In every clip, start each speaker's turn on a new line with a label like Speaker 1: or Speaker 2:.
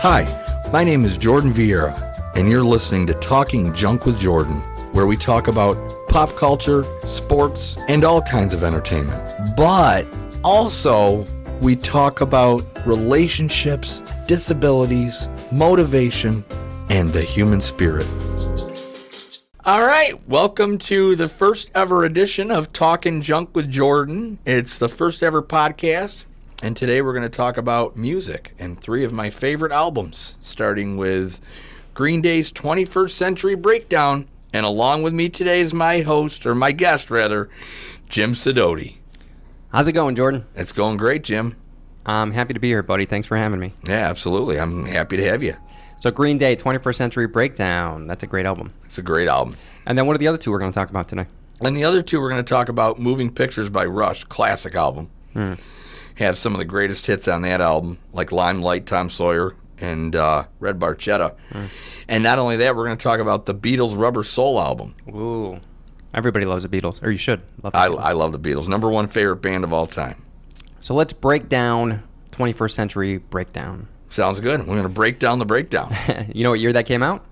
Speaker 1: Hi, my name is Jordan Vieira, and you're listening to Talking Junk with Jordon, where we talk about pop culture, sports, and all kinds of entertainment. But also, we talk about relationships, disabilities, motivation, and the human spirit. All right, welcome to the first ever edition of Talkin' Junk with Jordon. It's the first ever podcast, and today we're going to talk about music and three of my favorite albums, starting with Green Day's 21st Century Breakdown, and along with me today is my guest, Jim Sidoti.
Speaker 2: How's it going, Jordan?
Speaker 1: It's going great, Jim.
Speaker 2: I'm happy to be here, buddy. Thanks for having me.
Speaker 1: Yeah, absolutely. I'm happy to have you.
Speaker 2: So Green Day, 21st Century Breakdown. That's a great album.
Speaker 1: It's a great album.
Speaker 2: And then what are the other two we're going to talk about today?
Speaker 1: And the other two we're going to talk about Moving Pictures by Rush, classic album. Have some of the greatest hits on that album, like Limelight, Tom Sawyer, and Red Barchetta. And not only that, we're going to talk about the Beatles' Rubber Soul album.
Speaker 2: Ooh. Everybody loves the Beatles, or you should love the
Speaker 1: I
Speaker 2: Beatles.
Speaker 1: love the Beatles. Number one favorite band of all time.
Speaker 2: So let's break down 21st Century Breakdown.
Speaker 1: Sounds good. We're going to break down the breakdown.
Speaker 2: You know what year that came out?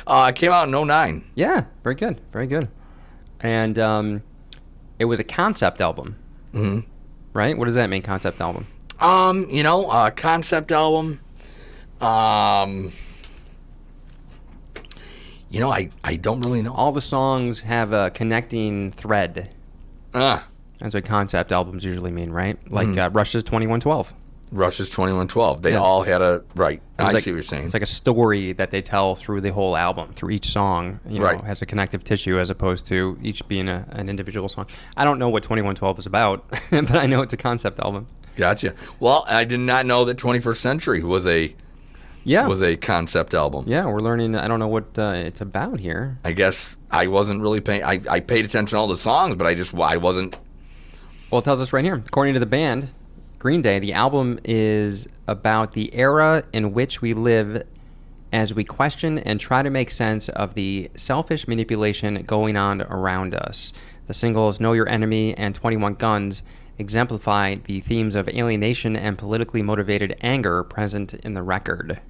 Speaker 1: It came out in 2009.
Speaker 2: Yeah, very good, very good. And it was a concept album, right? What does that mean, concept album?
Speaker 1: Concept album. I don't really know.
Speaker 2: All the songs have a connecting thread. That's what concept albums usually mean, right? Like Rush's 2112.
Speaker 1: Rush's 2112. They all had a, right. I see what you're saying.
Speaker 2: It's like a story that they tell through the whole album, through each song, has a connective tissue as opposed to each being an individual song. I don't know what 2112 is about, but I know it's a concept album.
Speaker 1: Gotcha. Well, I did not know that 21st Century was a concept album.
Speaker 2: Yeah, we're learning. I don't know what it's about here.
Speaker 1: I guess I wasn't really paying. I paid attention to all the songs, but I wasn't.
Speaker 2: Well, it tells us right here. According to the band, Green Day, the album is about the era in which we live as we question and try to make sense of the selfish manipulation going on around us. The singles Know Your Enemy and 21 Guns exemplify the themes of alienation and politically motivated anger present in the record.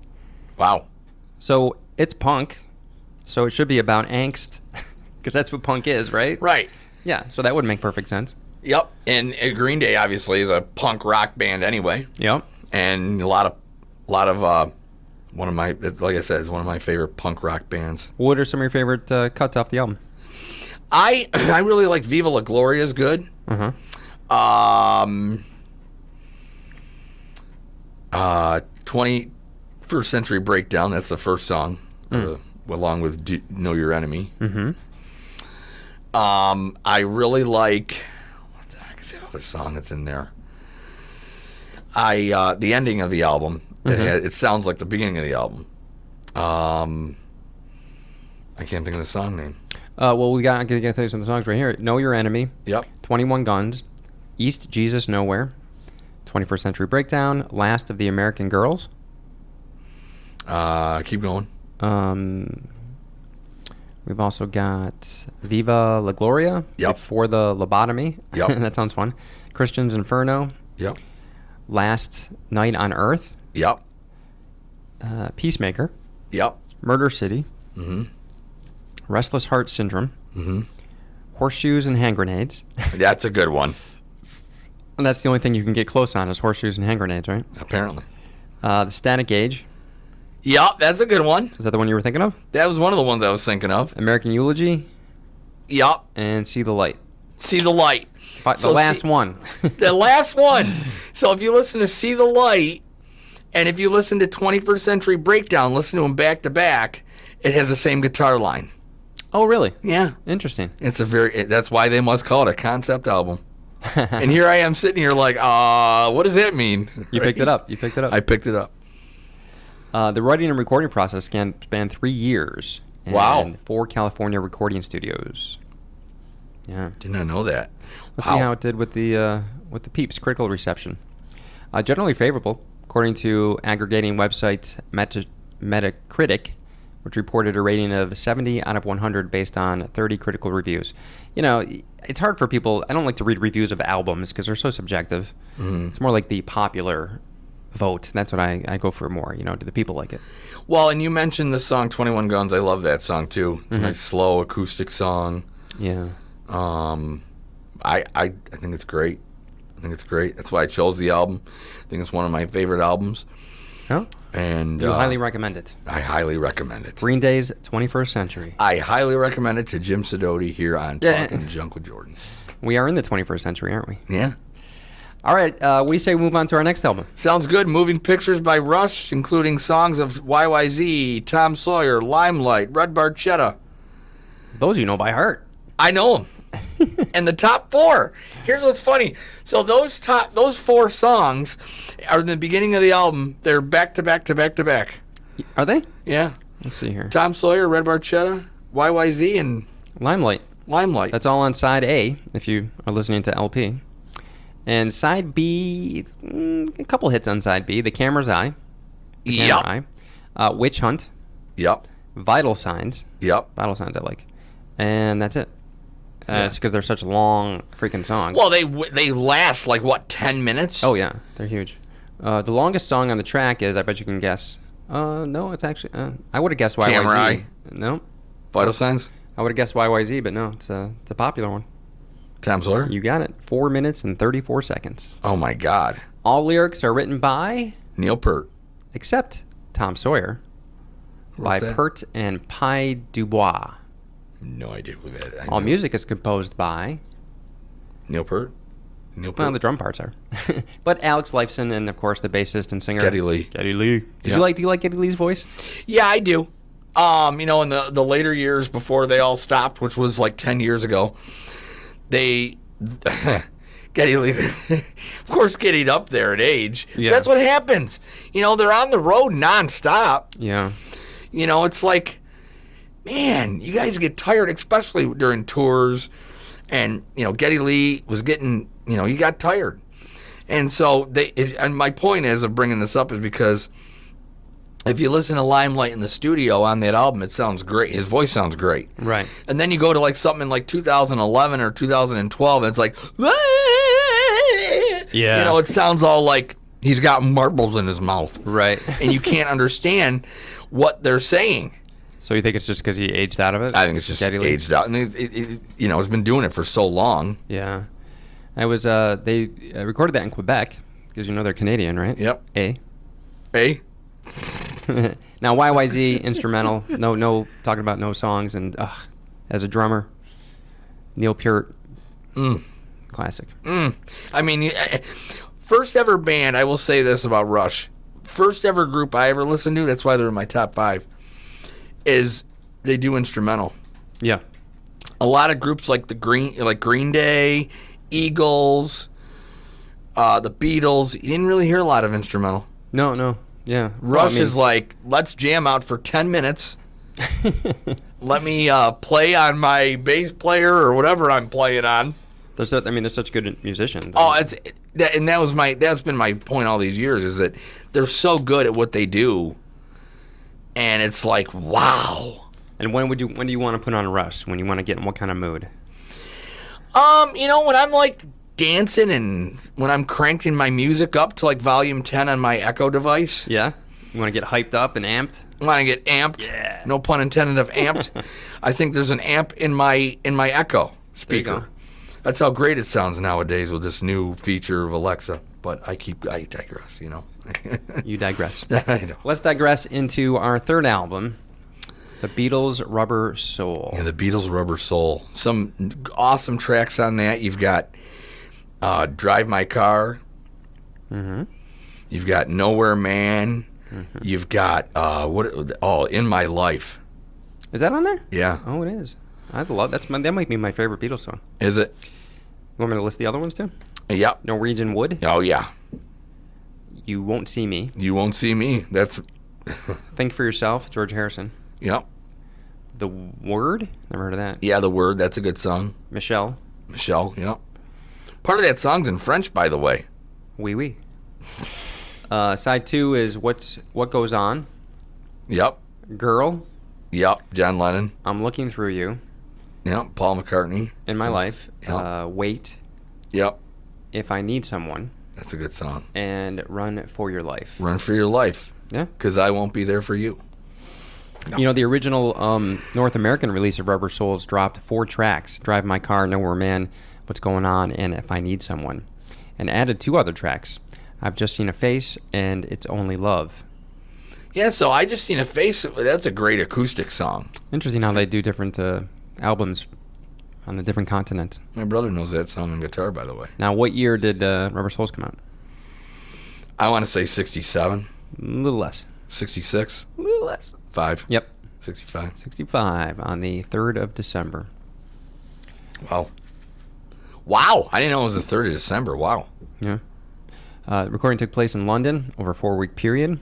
Speaker 1: Wow.
Speaker 2: So it's punk, so it should be about angst, because that's what punk is, right?
Speaker 1: Right.
Speaker 2: Yeah, so that would make perfect sense.
Speaker 1: Yep. And Green Day obviously is a punk rock band anyway.
Speaker 2: Yep.
Speaker 1: And a lot of one of my, like I said, is one of my favorite punk rock bands.
Speaker 2: What are some of your favorite cuts off the album?
Speaker 1: I really like Viva La Gloria is good. 21st Century Breakdown, that's the first song, along with Know Your Enemy. I really like, what the heck is that other song that's in there? The ending of the album, it sounds like the beginning of the album. I can't think of the song name.
Speaker 2: Well, I'm going to tell you some of the songs right here. Know Your Enemy.
Speaker 1: Yep.
Speaker 2: 21 Guns. East Jesus Nowhere. 21st Century Breakdown. Last of the American Girls.
Speaker 1: Keep going.
Speaker 2: We've also got Viva La Gloria.
Speaker 1: Yep.
Speaker 2: Before the Lobotomy.
Speaker 1: Yep.
Speaker 2: That sounds fun. Christian's Inferno.
Speaker 1: Yep.
Speaker 2: Last Night on Earth.
Speaker 1: Yep.
Speaker 2: Peacemaker.
Speaker 1: Yep.
Speaker 2: Murder City. Restless Heart Syndrome. Horseshoes and Hand Grenades.
Speaker 1: That's a good one.
Speaker 2: And that's the only thing you can get close on is horseshoes and hand grenades, right?
Speaker 1: Apparently.
Speaker 2: The Static Age.
Speaker 1: Yep, that's a good one.
Speaker 2: Is that the one you were thinking of?
Speaker 1: That was one of the ones I was thinking of.
Speaker 2: American Eulogy.
Speaker 1: Yep.
Speaker 2: And See the Light.
Speaker 1: See the Light.
Speaker 2: The last one.
Speaker 1: The last one. So if you listen to See the Light, and if you listen to 21st Century Breakdown, listen to them back to back, it has the same guitar line.
Speaker 2: Oh, really?
Speaker 1: Yeah.
Speaker 2: Interesting.
Speaker 1: That's why they must call it a concept album. And here I am sitting here like, what does that mean?
Speaker 2: You picked it up.
Speaker 1: I picked it up.
Speaker 2: The writing and recording process spanned 3 years. And 4 California recording studios. Yeah.
Speaker 1: Did not know that.
Speaker 2: Let's see how it did with the Peeps critical reception. Generally favorable, according to aggregating website Metacritic, which reported a rating of 70 out of 100 based on 30 critical reviews. You know, it's hard for people. I don't like to read reviews of albums because they're so subjective. It's more like the popular vote. That's what I go for more. Do the people like it?
Speaker 1: Well, and you mentioned the song 21 Guns. I love that song, too. It's a nice, slow, acoustic song.
Speaker 2: Yeah.
Speaker 1: I think it's great. That's why I chose the album. I think it's one of my favorite albums.
Speaker 2: Oh?
Speaker 1: And
Speaker 2: You highly recommend it.
Speaker 1: I highly recommend it.
Speaker 2: Green Day's 21st Century.
Speaker 1: I highly recommend it to Jim Sidoti here on Talkin' Junk with Jordon.
Speaker 2: We are in the 21st century, aren't we?
Speaker 1: Yeah.
Speaker 2: All right. What do you say we move on to our next album?
Speaker 1: Sounds good. Moving Pictures by Rush, including songs of YYZ, Tom Sawyer, Limelight, Red Barchetta.
Speaker 2: Those you know by heart.
Speaker 1: I know them. And the top four. Here's what's funny. So those 4 songs are in the beginning of the album. They're back to back to back to back.
Speaker 2: Are they?
Speaker 1: Yeah.
Speaker 2: Let's see here.
Speaker 1: Tom Sawyer, Red Barchetta, YYZ, and
Speaker 2: Limelight.
Speaker 1: Limelight.
Speaker 2: That's all on side A, if you are listening to LP. And side B, a couple hits on side B. The Camera's Eye.
Speaker 1: Yep.
Speaker 2: Witch Hunt.
Speaker 1: Yep.
Speaker 2: Vital Signs.
Speaker 1: Yep.
Speaker 2: Vital Signs I like. And that's it. It's because they're such long freaking songs.
Speaker 1: Well, they last like, what, 10 minutes?
Speaker 2: Oh, yeah. They're huge. The longest song on the track is, I bet you can guess. No, it's actually, I would have guessed YYZ.
Speaker 1: Camera Eye?
Speaker 2: No.
Speaker 1: Vital Signs?
Speaker 2: I would have guessed YYZ, but no, it's a popular one.
Speaker 1: Tom Sawyer?
Speaker 2: You got it. 4 minutes and 34 seconds.
Speaker 1: Oh, my God.
Speaker 2: All lyrics are written by,
Speaker 1: Neil Peart.
Speaker 2: except Tom Sawyer, by
Speaker 1: that?
Speaker 2: Peart and Pi Dubois.
Speaker 1: No idea who that is.
Speaker 2: All music is composed by,
Speaker 1: Neil Peart?
Speaker 2: well, the drum parts are. But Alex Lifeson and, of course, the bassist and singer.
Speaker 1: Geddy Lee.
Speaker 2: Geddy Lee. Do
Speaker 1: Yeah.
Speaker 2: you like Geddy Lee's voice?
Speaker 1: Yeah, I do. In the later years before they all stopped, which was like 10 years ago, they Geddy Lee, of course, getting up there in age.
Speaker 2: Yeah.
Speaker 1: That's what happens. They're on the road nonstop.
Speaker 2: Yeah.
Speaker 1: It's like, man, you guys get tired, especially during tours. And Geddy Lee was getting, he got tired. And so and my point of bringing this up is because if you listen to Limelight in the studio on that album, it sounds great. His voice sounds great.
Speaker 2: Right.
Speaker 1: And then you go to like something in like 2011 or 2012, and it's like,
Speaker 2: Yeah.
Speaker 1: it sounds all like he's got marbles in his mouth.
Speaker 2: Right.
Speaker 1: And you can't understand what they're saying.
Speaker 2: So you think it's just because he aged out of it?
Speaker 1: I think it's just
Speaker 2: Geddy Lee?
Speaker 1: aged out. And it's been doing it for so long.
Speaker 2: Yeah. I was, they recorded that in Quebec, because they're Canadian, right?
Speaker 1: Yep.
Speaker 2: A.
Speaker 1: Hey?
Speaker 2: Now, YYZ, instrumental, no, talking about no songs, and as a drummer, Neil Peart, classic.
Speaker 1: I mean, first ever band, I will say this about Rush. First ever group I ever listened to, that's why they're in my top 5, is they do instrumental.
Speaker 2: Yeah.
Speaker 1: A lot of groups like Green Day, Eagles, the Beatles, you didn't really hear a lot of instrumental.
Speaker 2: No. Yeah.
Speaker 1: Rush is like, let's jam out for 10 minutes. Let me play on my bass player or whatever I'm playing on.
Speaker 2: they're such good musicians.
Speaker 1: Oh, that's been my point all these years, is that they're so good at what they do, and it's like, wow.
Speaker 2: And when do you want to put on Rush? When you want to get in what kind of mood?
Speaker 1: When I'm like dancing and when I'm cranking my music up to like volume 10 on my Echo device.
Speaker 2: Yeah. You want to get hyped up and amped?
Speaker 1: I want to get amped.
Speaker 2: Yeah.
Speaker 1: No pun intended of amped. I think there's an amp in my Echo speaker.
Speaker 2: go.
Speaker 1: That's how great it sounds nowadays with this new feature of Alexa. But I digress,
Speaker 2: You digress.
Speaker 1: I know.
Speaker 2: Let's digress into our third album, The Beatles' Rubber Soul.
Speaker 1: Yeah, the Beatles' Rubber Soul. Some awesome tracks on that. You've got Drive My Car.
Speaker 2: Mm-hmm.
Speaker 1: You've got Nowhere Man. Mm-hmm. You've got In My Life.
Speaker 2: Is that on there?
Speaker 1: Yeah.
Speaker 2: Oh, it is. I love that might be my favorite Beatles song.
Speaker 1: Is it?
Speaker 2: You want me to list the other ones too?
Speaker 1: Yep.
Speaker 2: Norwegian Wood.
Speaker 1: Oh yeah.
Speaker 2: You Won't See Me.
Speaker 1: You Won't See Me. That's.
Speaker 2: Think for Yourself. George Harrison.
Speaker 1: Yep.
Speaker 2: The Word. Never heard of that.
Speaker 1: Yeah, The Word. That's a good song.
Speaker 2: Michelle.
Speaker 1: Yep. Part of that song's in French, by the way.
Speaker 2: Oui Oui. Side 2 is What Goes On.
Speaker 1: Yep.
Speaker 2: Girl.
Speaker 1: Yep. John Lennon.
Speaker 2: I'm Looking Through You.
Speaker 1: Yep. Paul McCartney.
Speaker 2: In My Life.
Speaker 1: Yep.
Speaker 2: Wait.
Speaker 1: Yep.
Speaker 2: If I Need Someone.
Speaker 1: That's a good song.
Speaker 2: And Run for Your Life.
Speaker 1: Run for Your Life.
Speaker 2: Yeah.
Speaker 1: Because I won't be there for you. No.
Speaker 2: You know, the original North American release of Rubber Souls dropped 4 tracks, Drive My Car, Nowhere Man, What's Going On, and If I Need Someone, and added 2 other tracks, I've Just Seen a Face and It's Only Love.
Speaker 1: Yeah, so I Just Seen a Face, that's a great acoustic song.
Speaker 2: Interesting how they do different albums on the different continents.
Speaker 1: My brother knows that song on guitar, by the way.
Speaker 2: Now, what year did Rubber Souls come out?
Speaker 1: I want to say 67.
Speaker 2: A little less.
Speaker 1: 66.
Speaker 2: A little less.
Speaker 1: 5.
Speaker 2: Yep.
Speaker 1: 65.
Speaker 2: 65 on the 3rd of December.
Speaker 1: Wow. Wow. I didn't know it was the 3rd of December. Wow.
Speaker 2: Yeah. Recording took place in London over a 4-week period.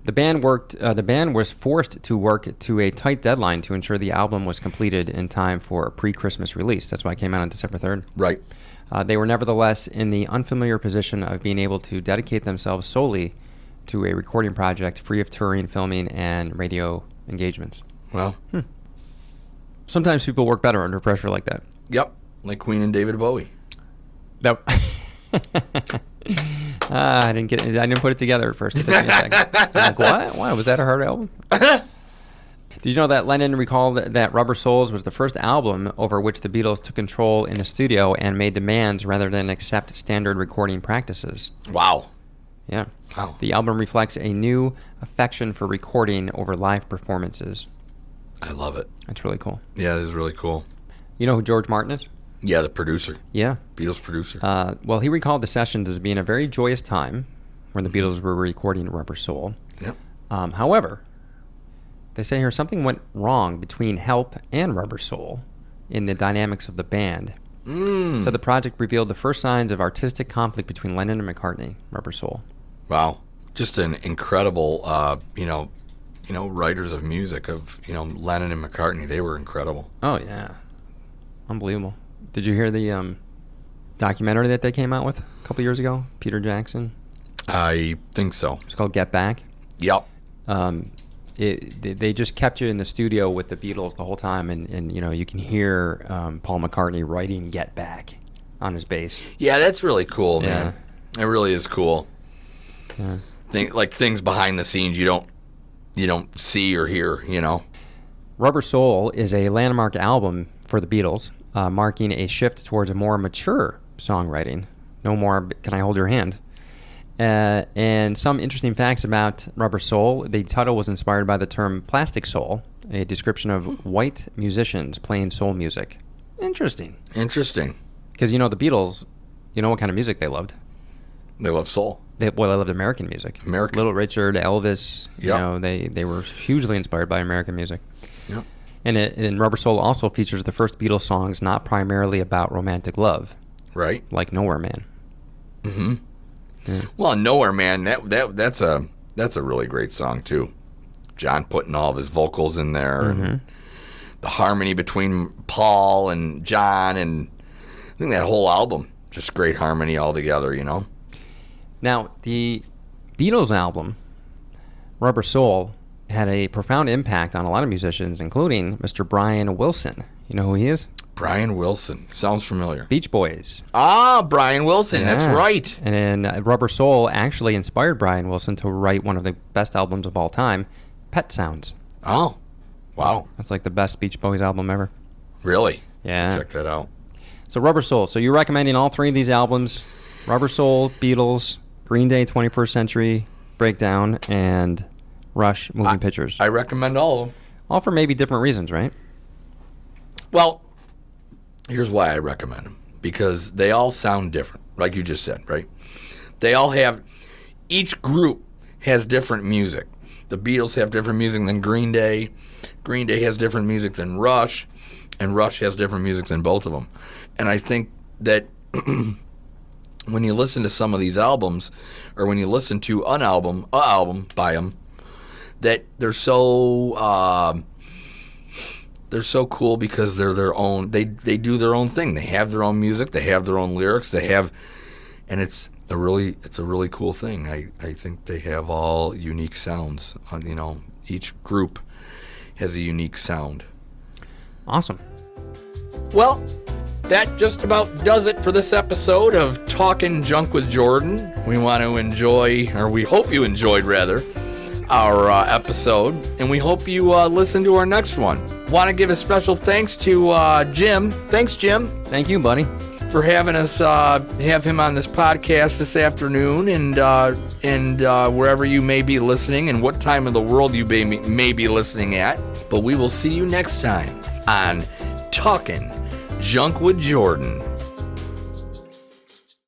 Speaker 2: The band was forced to work to a tight deadline to ensure the album was completed in time for a pre-Christmas release. That's why it came out on December 3rd.
Speaker 1: Right.
Speaker 2: They were nevertheless in the unfamiliar position of being able to dedicate themselves solely to a recording project free of touring, filming, and radio engagements.
Speaker 1: Well.
Speaker 2: Sometimes people work better under pressure like that.
Speaker 1: Yep. Like Queen and David Bowie.
Speaker 2: That. I didn't put it together at first. It took me a second. I'm like, what? Why? Was that a hard album? Did you know that Lennon recalled that Rubber Souls was the first album over which the Beatles took control in the studio and made demands rather than accept standard recording practices?
Speaker 1: Wow.
Speaker 2: Yeah.
Speaker 1: Wow.
Speaker 2: The album reflects a new affection for recording over live performances.
Speaker 1: I love it.
Speaker 2: That's really cool.
Speaker 1: Yeah, it is really cool.
Speaker 2: You know who George Martin is?
Speaker 1: Yeah, the producer.
Speaker 2: Yeah.
Speaker 1: Beatles producer.
Speaker 2: Well, he recalled the sessions as being a very joyous time when the Beatles were recording Rubber Soul.
Speaker 1: Yep.
Speaker 2: However, they say here something went wrong between Help and Rubber Soul in the dynamics of the band. So the project revealed the first signs of artistic conflict between Lennon and McCartney, Rubber Soul.
Speaker 1: Wow. Just an incredible, writers of music of, Lennon and McCartney. They were incredible.
Speaker 2: Oh, yeah. Unbelievable. Did you hear the documentary that they came out with a couple years ago? Peter Jackson?
Speaker 1: I think so.
Speaker 2: It's called Get Back.
Speaker 1: Yep.
Speaker 2: They just kept you in the studio with the Beatles the whole time, and you can hear Paul McCartney writing Get Back on his bass.
Speaker 1: Yeah, that's really cool, man.
Speaker 2: Yeah.
Speaker 1: It really is cool.
Speaker 2: Yeah.
Speaker 1: Things behind the scenes you don't see or hear,
Speaker 2: Rubber Soul is a landmark album for the Beatles, marking a shift towards a more mature songwriting. No more Can I Hold Your Hand? And some interesting facts about Rubber Soul. The title was inspired by the term plastic soul, a description of white musicians playing soul music. Interesting. Because, the Beatles, what kind of music they loved?
Speaker 1: They love soul.
Speaker 2: They loved American music. Little Richard, Elvis, they were hugely inspired by American music.
Speaker 1: Yep.
Speaker 2: And Rubber Soul also features the first Beatles songs not primarily about romantic love.
Speaker 1: Right.
Speaker 2: Like Nowhere Man.
Speaker 1: Mm-hmm.
Speaker 2: Yeah.
Speaker 1: Well, Nowhere Man, that's a really great song too. John putting all of his vocals in there, and the harmony between Paul and John, and I think that whole album, just great harmony all together,
Speaker 2: Now, the Beatles album, Rubber Soul, had a profound impact on a lot of musicians, including Mr. Brian Wilson. You know who he is?
Speaker 1: Brian Wilson. Sounds familiar.
Speaker 2: Beach Boys.
Speaker 1: Ah, Brian Wilson. Yeah. That's right.
Speaker 2: And then Rubber Soul actually inspired Brian Wilson to write one of the best albums of all time, Pet Sounds.
Speaker 1: Oh, wow.
Speaker 2: That's like the best Beach Boys album ever.
Speaker 1: Really?
Speaker 2: Yeah.
Speaker 1: Check that out.
Speaker 2: So Rubber Soul. So you're recommending all 3 of these albums, Rubber Soul, Beatles, Green Day 21st Century Breakdown, and Rush Moving Pictures.
Speaker 1: I recommend all of them.
Speaker 2: All for maybe different reasons, right?
Speaker 1: Well, here's why I recommend them. Because they all sound different, like you just said, right? Each group has different music. The Beatles have different music than Green Day. Green Day has different music than Rush. And Rush has different music than both of them. And I think that when you listen to some of these albums, or when you listen to an album by them, that they're so cool because they're their own. They do their own thing. They have their own music. They have their own lyrics. And it's a really cool thing. I think they have all unique sounds. Each group has a unique sound.
Speaker 2: Awesome.
Speaker 1: Well, that just about does it for this episode of Talkin' Junk with Jordon. We want to enjoy, or we hope you enjoyed rather, our episode, and we hope you listen to our next one. Want to give a special thanks to Jim. Thanks, Jim.
Speaker 2: Thank you, buddy.
Speaker 1: For having us have him on this podcast this afternoon, and wherever you may be listening and what time of the world you may be listening at. But we will see you next time on Talkin' Junk with Jordon.